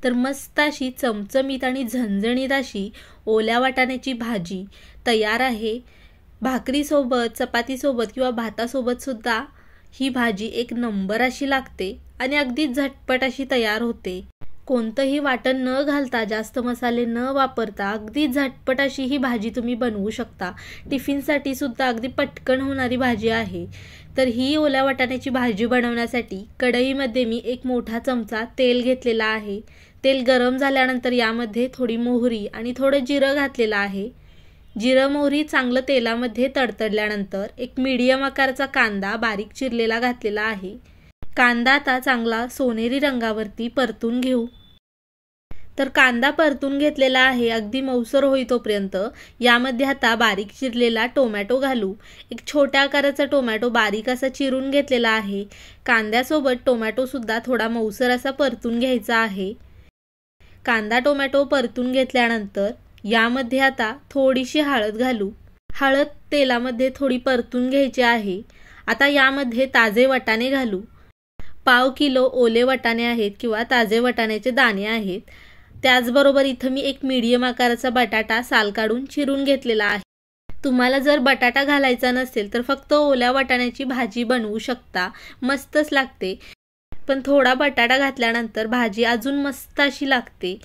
तर मस्त अशी चमचमीत आणि झणझणीत अशी ओल्या वाटाण्याची भाजी तयार आहे। भाकरीसोबत, चपातीसोबत किंवा भातासोबत सुद्धा ही भाजी एक नंबर अशी लागते आणि अगदी झटपट अशी तयार होते। कोणतंही वाटण न घालता, जास्त मसाले न वापरता अगदी झटपट अशी ही भाजी तुम्ही बनवू शकता। टिफिनसाठी सुद्धा अगदी पटकन होणारी भाजी आहे। तर ही ओल्या वाटाण्याची भाजी बनवण्यासाठी कढईमध्ये मी एक मोठा चमचा तेल घेतलेला आहे। तेल गरम झाल्यानंतर यामध्ये थोडी मोहरी आणि थोडं जिरं घातलेलं आहे। जिरं मोहरी चांगलं तेलामध्ये तडतडल्यानंतर एक मीडियम आकाराचा कांदा बारीक चिरलेला घातलेला आहे। कांदा आता चांगला सोनेरी रंगावरती परतून घेऊ। तर कांदा परतून घेतलेला आहे अगदी मऊसर होई तोपर्यंत। यामध्ये आता बारीक चिरलेला टोमॅटो घालू। एक छोट्या आकाराचा टोमॅटो बारीक असा चिरून घेतलेला आहे। कांद्यासोबत टोमॅटो सुद्धा थोडा मऊसर असा परतून घ्यायचा आहे। कांदा टोमॅटो परतून घेतल्यानंतर यामध्ये आता थोडीशी हळद घालू। हळद तेलामध्ये थोडी परतून घ्यायची आहे। आता यामध्ये ताजे वाटाणे घालू। पाव किलो ओले वाटाणे आहेत किंवा ताजे वाटाण्याचे दाणे आहेत। त्याचबरोबर इथं मी एक मीडियम आकाराचा बटाटा साल काढून चिरून घेतलेला आहे। तुम्हाला जर बटाटा घालायचा नसेल तर फक्त ओल्या वाटाण्याची भाजी बनवू शकता, मस्तच लागते। पण थोडा बटाटा घातल्यानंतर भाजी अजून मस्त अशी लागते।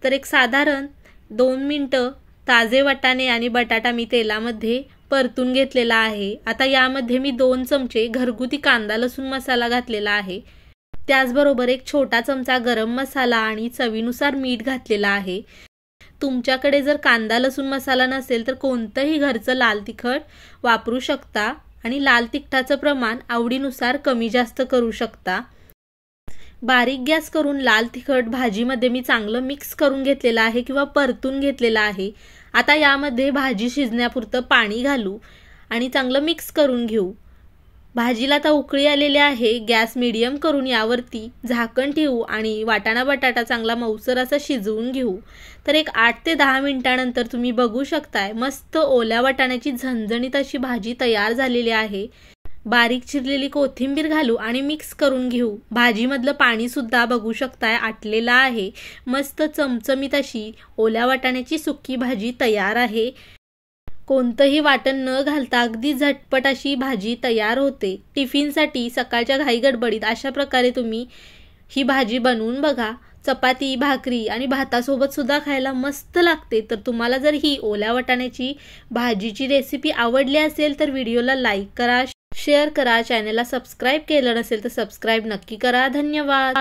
तर एक साधारण 2 मिनिटं ताजे वाटाणे आणि बटाटा मी तेलामध्ये परतून घेतलेला आहे। आता यामध्ये मी 2 चमचे घरगुती कांदा लसूण मसाला घातलेला आहे। त्याचबरोबर एक छोटा चमचा गरम मसाला आणि चवीनुसार मीठ घातलेला आहे। तुमच्याकडे जर कांदा लसूण मसाला नसेल तर कोणतंही घरचं लाल तिखट वापरू शकता आणि लाल तिखटाचं प्रमाण आवडीनुसार कमी जास्त करू शकता। बारीक गॅस करून लाल तिखट भाजीमध्ये मी चांगलं मिक्स करून घेतलेलं आहे किंवा परतून घेतलेलं आहे। आता यामध्ये भाजी शिजण्यापुरतं पाणी घालू आणि चांगलं मिक्स करून घेऊ। भाजीला आता उकळी आलेली आहे। गॅस मीडियम करून यावरती झाकण ठेवू आणि वाटाणा बटाटा चांगला मऊसर असा शिजवून घेऊ। तर एक 8 ते 10 मिनिटांनंतर तुम्ही बघू शकताय मस्त ओल्या वाटाण्याची झणझणीत अशी भाजी तयार झालेली आहे। बारीक चिरलेली कोथिंबीर घालू आणि मिक्स करून घेऊ। भाजीमधलं पाणी सुद्धा बघू शकताय आटलेलं आहे। मस्त चमचमीत अशी ओल्या वाटाण्याची सुकी भाजी तयार आहे। कोणतंही वाटण न घालता अगदी झटपट अशी भाजी तयार होते। टिफिनसाठी सकाळच्या घाई गडबडीत अशा प्रकारे तुम्ही ही भाजी बनवून बघा। चपाती, भाकरी आणि भातासोबत सुद्धा खायला मस्त लागते। तर तुम्हाला जर ही ओल्या वाटाण्याची भाजीची रेसिपी आवडली असेल तर व्हिडिओला लाईक करा, शेअर करा, चॅनलला सबस्क्राईब केलं नसेल तर सबस्क्राईब नक्की करा। धन्यवाद।